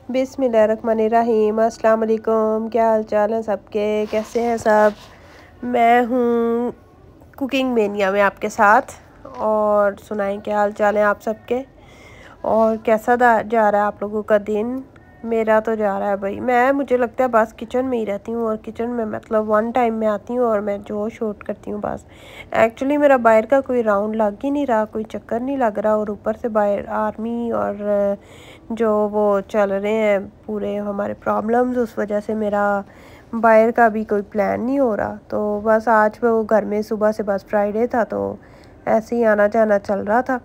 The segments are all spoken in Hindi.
बिस्मिल्लाहिर्रहमानिर्रहीम। अस्सलाम वालेकुम। क्या हाल चाल है सबके, कैसे हैं सब। मैं हूँ कुकिंग मेनिया में आपके साथ। और सुनाएं क्या हाल चाल है आप सबके, और कैसा जा रहा है आप लोगों का दिन। मेरा तो जा रहा है भाई, मुझे लगता है बस किचन में ही रहती हूँ, और किचन में मतलब वन टाइम में आती हूँ और मैं जो शूट करती हूँ बस। एक्चुअली मेरा बाहर का कोई राउंड लग ही नहीं रहा, कोई चक्कर नहीं लग रहा, और ऊपर से बाहर आर्मी और जो वो चल रहे हैं पूरे हमारे प्रॉब्लम्स, उस वजह से मेरा बाहर का भी कोई प्लान नहीं हो रहा। तो बस आज वो घर में सुबह से बस फ्राइडे था तो ऐसे ही आना जाना चल रहा था।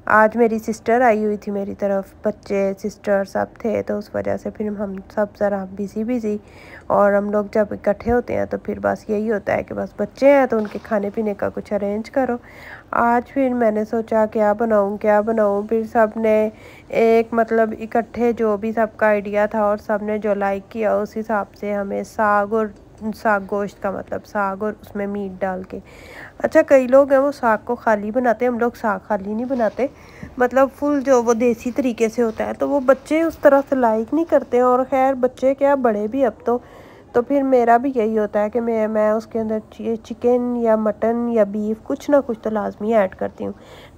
आज मेरी सिस्टर आई हुई थी मेरी तरफ, बच्चे सिस्टर सब थे, तो उस वजह से फिर हम सब ज़रा बिज़ी और हम लोग जब इकट्ठे होते हैं तो फिर बस यही होता है कि बस बच्चे हैं तो उनके खाने पीने का कुछ अरेंज करो। आज फिर मैंने सोचा क्या बनाऊँ, फिर सब ने एक मतलब इकट्ठे जो भी सबका आइडिया था और सब ने जो लाइक किया उस हिसाब से हमें साग गोश्त का मतलब साग और उसमें मीट डाल के। अच्छा, कई लोग हैं वो साग को खाली बनाते हैं, हम लोग साग खाली नहीं बनाते, मतलब फुल जो वो देसी तरीके से होता है, तो वो बच्चे उस तरह से लाइक नहीं करते हैं। और खैर बच्चे क्या बड़े भी अब तो फिर मेरा भी यही होता है कि मैं उसके अंदर चिकन या मटन या बीफ कुछ ना कुछ तो लाजमी ऐड करती हूँ।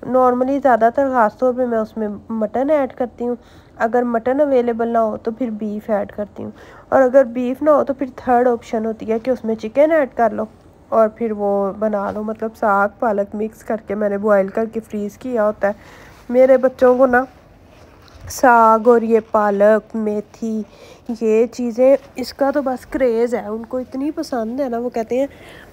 नॉर्मली ज़्यादातर ख़ास तौर पे मैं उसमें मटन ऐड करती हूँ। अगर मटन अवेलेबल ना हो तो फिर बीफ ऐड करती हूँ, और अगर बीफ ना हो तो फिर थर्ड ऑप्शन होती है कि उसमें चिकन ऐड कर लो और फिर वो बना लो। मतलब साग पालक मिक्स करके मैंने बॉयल करके फ्रीज़ किया होता है। मेरे बच्चों को ना साग और ये पालक मेथी ये चीज़ें, इसका तो बस क्रेज़ है, उनको इतनी पसंद है ना, वो कहते हैं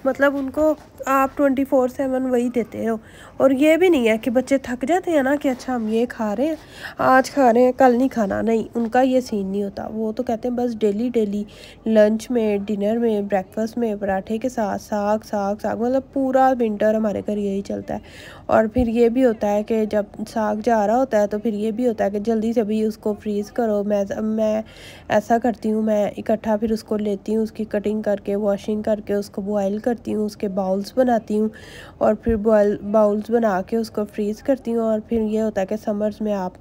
मतलब उनको आप 24/7 वही देते हो। और ये भी नहीं है कि बच्चे थक जाते हैं ना कि अच्छा हम ये खा रहे हैं, आज खा रहे हैं कल नहीं खाना, नहीं, उनका ये सीन नहीं होता। वो तो कहते हैं बस डेली लंच में, डिनर में, ब्रेकफास्ट में पराठे के साथ साग साग साग, मतलब पूरा विंटर हमारे घर यही चलता है। और फिर ये भी होता है कि जब साग जा रहा होता है तो फिर ये भी होता है कि जल्दी से भी उसको फ्रीज़ करो। मैं ऐसा करती हूँ, मैं इकट्ठा फिर उसको लेती हूँ, उसकी कटिंग करके वॉशिंग करके उसको बॉयल करती हूँ, उसके बाउल्स बनाती हूँ, और फिर बाउल्स बना के उसको फ्रीज़ करती हूँ। और फिर ये होता है कि समर्स में आप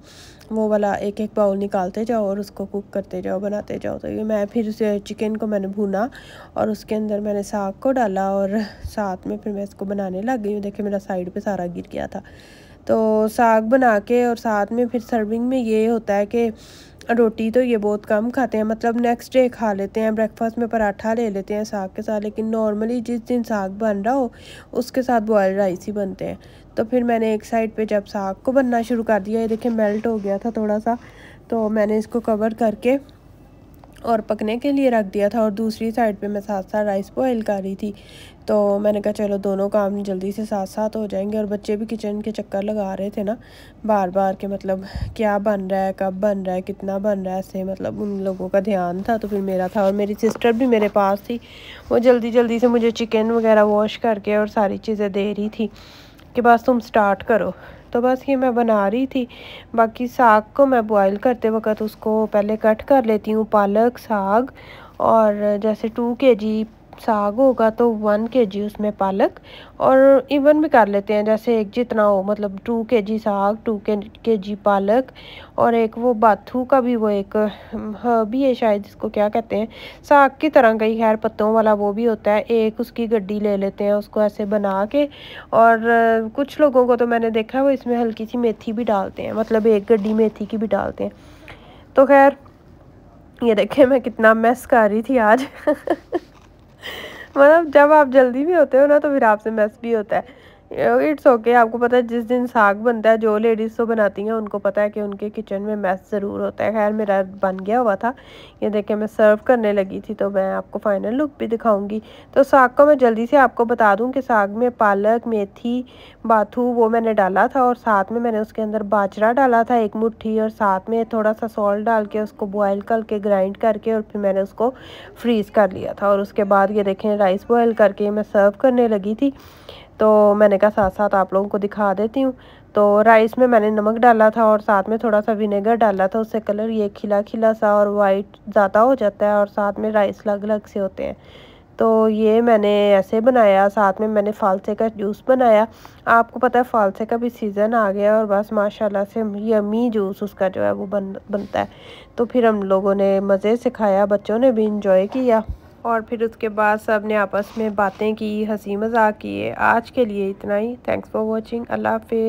वो वाला एक एक बाउल निकालते जाओ और उसको कुक करते जाओ, बनाते जाओ। तो ये मैं फिर उसे चिकन को मैंने भुना और उसके अंदर मैंने साग को डाला और साथ में फिर मैं इसको बनाने लग गई हूँ। देखिए मेरा साइड पे सारा गिर गया था। तो साग बना के और साथ में फिर सर्विंग में ये होता है कि रोटी तो ये बहुत कम खाते हैं, मतलब नेक्स्ट डे खा लेते हैं, ब्रेकफास्ट में पराठा ले लेते हैं साग के साथ, लेकिन नॉर्मली जिस दिन साग बन रहा हो उसके साथ बॉयल्ड राइस ही बनते हैं। तो फिर मैंने एक साइड पे जब साग को बनना शुरू कर दिया, ये देखिए मेल्ट हो गया था थोड़ा सा, तो मैंने इसको कवर करके और पकने के लिए रख दिया था, और दूसरी साइड पे मैं साथ साथ राइस बॉयल कर रही थी। तो मैंने कहा चलो दोनों काम जल्दी से साथ साथ हो जाएंगे। और बच्चे भी किचन के चक्कर लगा रहे थे ना बार बार के, मतलब क्या बन रहा है, कब बन रहा है, कितना बन रहा है, ऐसे मतलब उन लोगों का ध्यान था। तो फिर मेरा था, और मेरी सिस्टर भी मेरे पास थी, वो जल्दी जल्दी से मुझे चिकन वगैरह वॉश करके और सारी चीज़ें दे रही थी कि बस तुम स्टार्ट करो। तो बस ये मैं बना रही थी। बाकी साग को मैं बॉयल करते वक्त उसको पहले कट कर लेती हूँ, पालक साग, और जैसे 2 kg साग होगा तो 1 kg उसमें पालक, और इवन भी कर लेते हैं जैसे एक जितना हो, मतलब 2 kg साग, 2 kg पालक, और एक वो बाथू का भी वो एक भी है शायद, इसको क्या कहते हैं, साग की तरह का ही खैर पत्तों वाला वो भी होता है, एक उसकी गड्डी ले लेते हैं, उसको ऐसे बना के। और कुछ लोगों को तो मैंने देखा है वो इसमें हल्की सी मेथी भी डालते हैं, मतलब एक गड्डी मेथी की भी डालते हैं। तो खैर ये देखें मैं कितना मेस कर रही थी आज मतलब जब आप जल्दी भी होते हो ना तो फिर आपसे मेस भी होता है। इट्स ओके, आपको पता है जिस दिन साग बनता है जो लेडीज़ तो बनाती हैं उनको पता है कि उनके किचन में मेस ज़रूर होता है। खैर मेरा बन गया हुआ था, ये देखें मैं सर्व करने लगी थी, तो मैं आपको फाइनल लुक भी दिखाऊंगी। तो साग को मैं जल्दी से आपको बता दूं कि साग में पालक मेथी बाथू वो मैंने डाला था, और साथ में मैंने उसके अंदर बाजरा डाला था 1 मुट्ठी, और साथ में थोड़ा सा सॉल्ट डाल के उसको बॉयल करके ग्राइंड करके और फिर मैंने उसको फ्रीज़ कर लिया था। और उसके बाद ये देखें राइस बॉयल करके मैं सर्व करने लगी थी, तो मैंने कहा साथ साथ आप लोगों को दिखा देती हूँ। तो राइस में मैंने नमक डाला था और साथ में थोड़ा सा विनेगर डाला था, उससे कलर ये खिला खिला सा और वाइट ज़्यादा हो जाता है, और साथ में राइस अलग अलग से होते हैं। तो ये मैंने ऐसे बनाया, साथ में मैंने फालसे का जूस बनाया। आपको पता है फालसे का भी सीज़न आ गया और बस माशाल्लाह से यम्मी जूस उसका जो है वो बनता है। तो फिर हम लोगों ने मज़े से खाया, बच्चों ने भी इंजॉय किया और फिर उसके बाद सब ने आपस में बातें की, हंसी मजाक किए। आज के लिए इतना ही। Thanks for watching. अल्लाह हाफिज़।